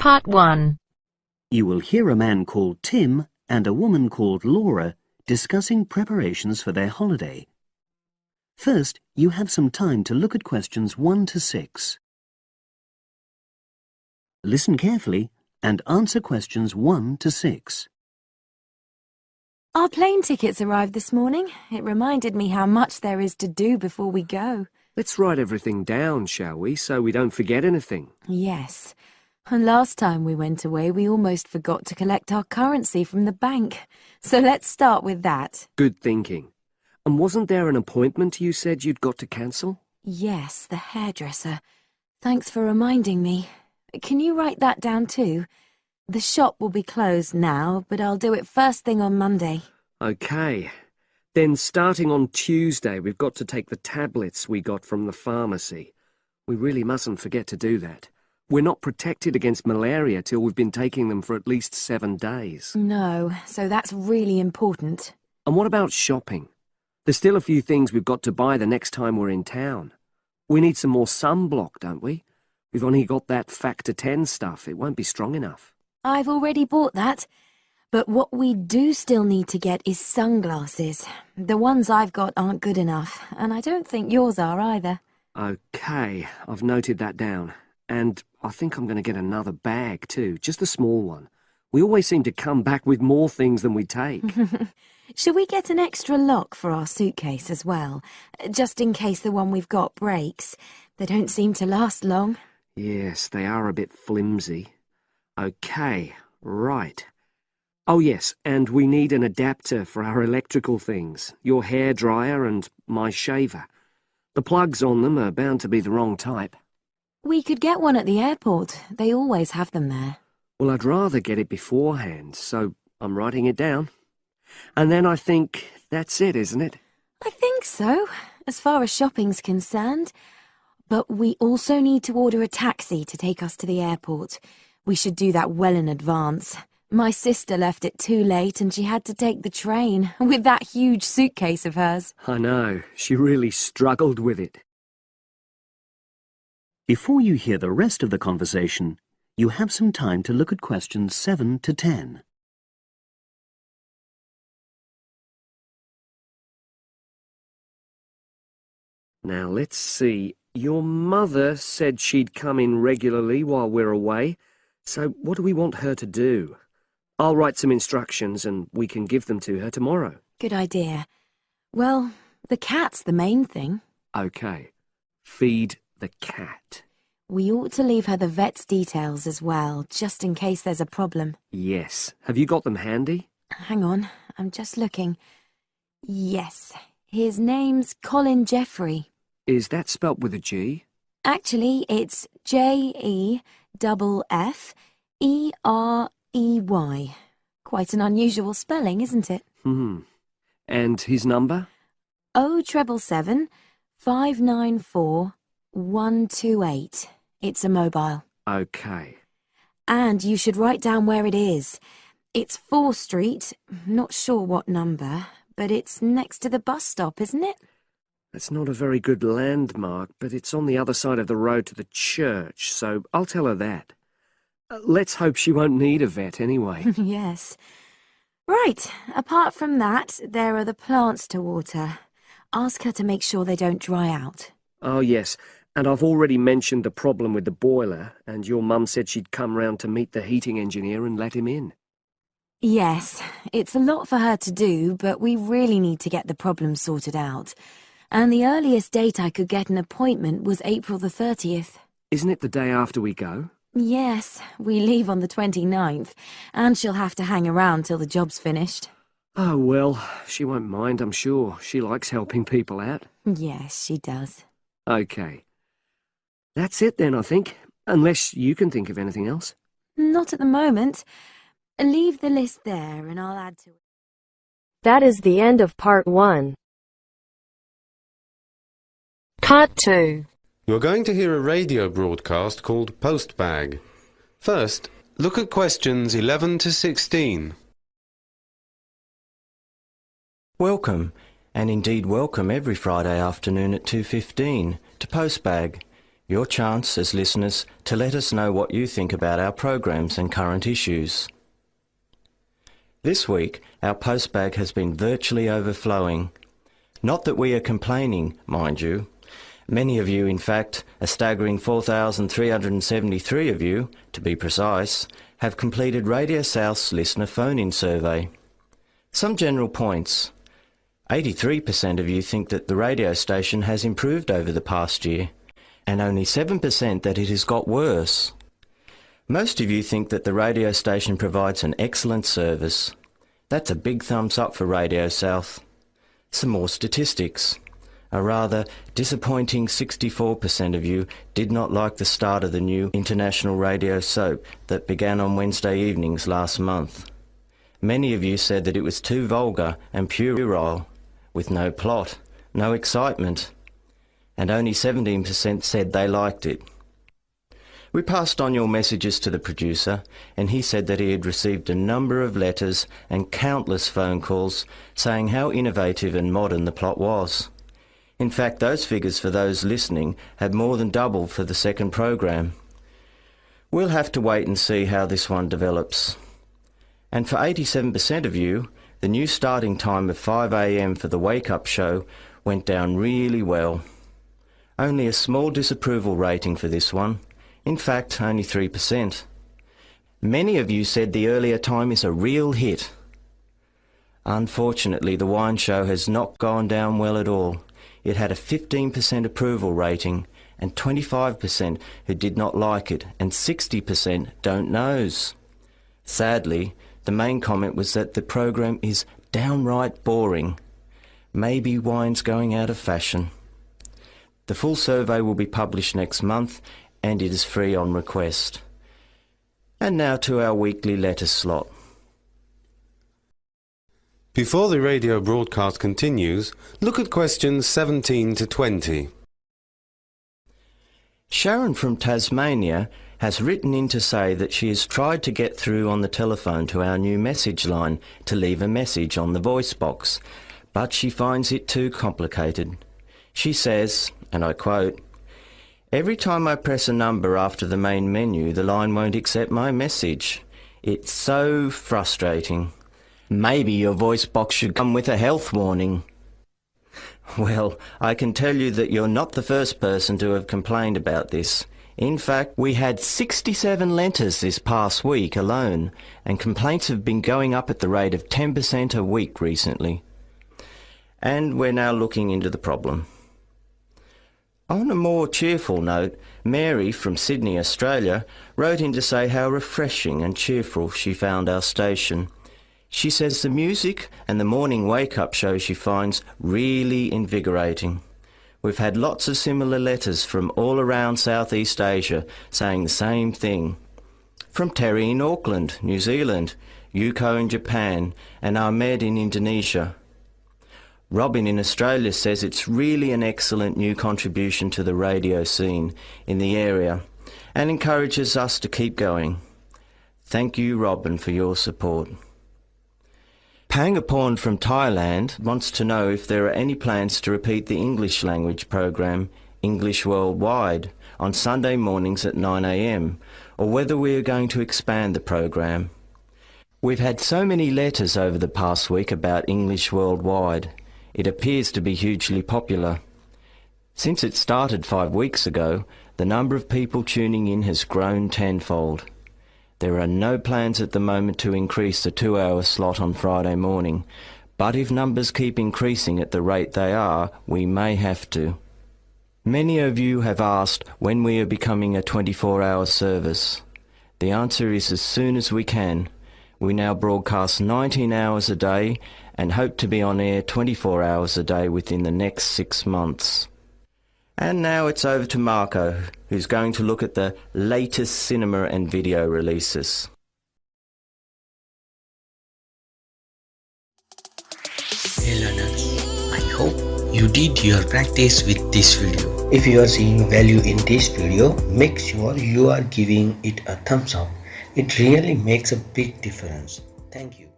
Part 1. You will hear a man called Tim and a woman called Laura discussing preparations for their holiday. First, you have some time to look at questions 1 to 6. Listen carefully and answer questions 1 to 6. Our plane tickets arrived this morning. It reminded me how much there is to do before we go. Let's write everything down, shall we, so we don't forget anything? Yes. And last time we went away, we almost forgot to collect our currency from the bank. So let's start with that. Good thinking. And wasn't there an appointment you said you'd got to cancel? Yes, the hairdresser. Thanks for reminding me. Can you write that down too? The shop will be closed now, but I'll do it first thing on Monday. OK. Then starting on Tuesday, we've got to take the tablets we got from the pharmacy. We really mustn't forget to do that. We're not protected against malaria till we've been taking them for at least 7 days. No, so that's really important. And what about shopping? There's still a few things we've got to buy the next time we're in town. We need some more sunblock, don't we? We've only got that factor 10 stuff. It won't be strong enough. I've already bought that. But what we do still need to get is sunglasses. The ones I've got aren't good enough, and I don't think yours are either. OK, I've noted that down. And I think I'm going to get another bag too, just a small one. We always seem to come back with more things than we take. Should we get an extra lock for our suitcase as well, just in case the one we've got breaks? They don't seem to last long. Yes, they are a bit flimsy. OK, right. Oh yes, and we need an adapter for our electrical things, your hairdryer and my shaver. The plugs on them are bound to be the wrong type. We could get one at the airport. They always have them there. Well, I'd rather get it beforehand, so I'm writing it down. And then I think that's it, isn't it? I think so, as far as shopping's concerned. But we also need to order a taxi to take us to the airport. We should do that well in advance. My sister left it too late and she had to take the train with that huge suitcase of hers. I know, she really struggled with it. Before you hear the rest of the conversation, you have some time to look at questions 7 to 10. Now, let's see. Your mother said she'd come in regularly while we're away, so what do we want her to do? I'll write some instructions and we can give them to her tomorrow. Good idea. Well, the cat's the main thing. OK. Feed the cat. We ought to leave her the vet's details as well, just in case there's a problem. Yes. Have you got them handy? Hang on, I'm just looking. Yes, his name's Colin Jefferey. Is that spelt with a G? Actually, it's Jefferey. Quite an unusual spelling, isn't it? And his number? 077 594 128. It's a mobile. OK. And you should write down where it is. It's 4th Street, not sure what number, but it's next to the bus stop, isn't it? That's not a very good landmark, but it's on the other side of the road to the church, so I'll tell her that. Let's hope she won't need a vet anyway. Yes. Right, apart from that, there are the plants to water. Ask her to make sure they don't dry out. Oh, yes, and I've already mentioned the problem with the boiler, and your mum said she'd come round to meet the heating engineer and let him in. Yes, it's a lot for her to do, but we really need to get the problem sorted out. And the earliest date I could get an appointment was April the 30th. Isn't it the day after we go? Yes, we leave on the 29th, and she'll have to hang around till the job's finished. Oh, well, she won't mind, I'm sure. She likes helping people out. Yes, she does. OK. That's it then, I think. Unless you can think of anything else. Not at the moment. Leave the list there and I'll add to it. That is the end of part 1. Part 2. You're going to hear a radio broadcast called Postbag. First, look at questions 11 to 16. Welcome, and indeed welcome every Friday afternoon at 2:15 to Postbag, Your chance as listeners to let us know what you think about our programs and current issues. This week, our postbag has been virtually overflowing. Not that we are complaining, mind you. Many of you, in fact, a staggering 4,373 of you, to be precise, have completed Radio South's listener phone-in survey. Some general points. 83% of you think that the radio station has improved over the past year, and only 7% that it has got worse. Most of you think that the radio station provides an excellent service. That's a big thumbs up for Radio South. Some more statistics. A rather disappointing 64% of you did not like the start of the new international radio soap that began on Wednesday evenings last month. Many of you said that it was too vulgar and puerile, with no plot, no excitement, and only 17% said they liked it. We passed on your messages to the producer, and he said that he had received a number of letters and countless phone calls saying how innovative and modern the plot was. In fact, those figures for those listening had more than doubled for the second program. We'll have to wait and see how this one develops. And for 87% of you, the new starting time of 5 a.m. for the wake-up show went down really well. Only a small disapproval rating for this one. In fact, only 3%. Many of you said the earlier time is a real hit. Unfortunately, the wine show has not gone down well at all. It had a 15% approval rating and 25% who did not like it and 60% don't knows. Sadly, the main comment was that the program is downright boring. Maybe wine's going out of fashion. The full survey will be published next month and it is free on request. And now to our weekly letter slot. Before the radio broadcast continues, look at questions 17 to 20. Sharon from Tasmania has written in to say that she has tried to get through on the telephone to our new message line to leave a message on the voice box, but she finds it too complicated. She says, and I quote, "Every time I press a number after the main menu, the line won't accept my message. It's so frustrating. Maybe your voice box should come with a health warning." Well, I can tell you that you're not the first person to have complained about this. In fact, we had 67 letters this past week alone, and complaints have been going up at the rate of 10% a week recently. And we're now looking into the problem. On a more cheerful note, Mary from Sydney, Australia, wrote in to say how refreshing and cheerful she found our station. She says the music and the morning wake-up show she finds really invigorating. We've had lots of similar letters from all around Southeast Asia saying the same thing. From Terry in Auckland, New Zealand, Yuko in Japan, and Ahmed in Indonesia. Robin in Australia says it's really an excellent new contribution to the radio scene in the area and encourages us to keep going. Thank you, Robin, for your support. Pangaporn from Thailand wants to know if there are any plans to repeat the English language program, English Worldwide, on Sunday mornings at 9 a.m, or whether we are going to expand the program. We've had so many letters over the past week about English Worldwide. It appears to be hugely popular. Since it started 5 weeks ago, the number of people tuning in has grown tenfold. There are no plans at the moment to increase the 2-hour slot on Friday morning, but if numbers keep increasing at the rate they are, we may have to. Many of you have asked when we are becoming a 24-hour service. The answer is as soon as we can. We now broadcast 19 hours a day and hope to be on air 24 hours a day within the next 6 months. And now it's over to Marco, who's going to look at the latest cinema and video releases. Hey learners, I hope you did your practice with this video. If you are seeing value in this video, make sure you are giving it a thumbs up. It really makes a big difference. Thank you.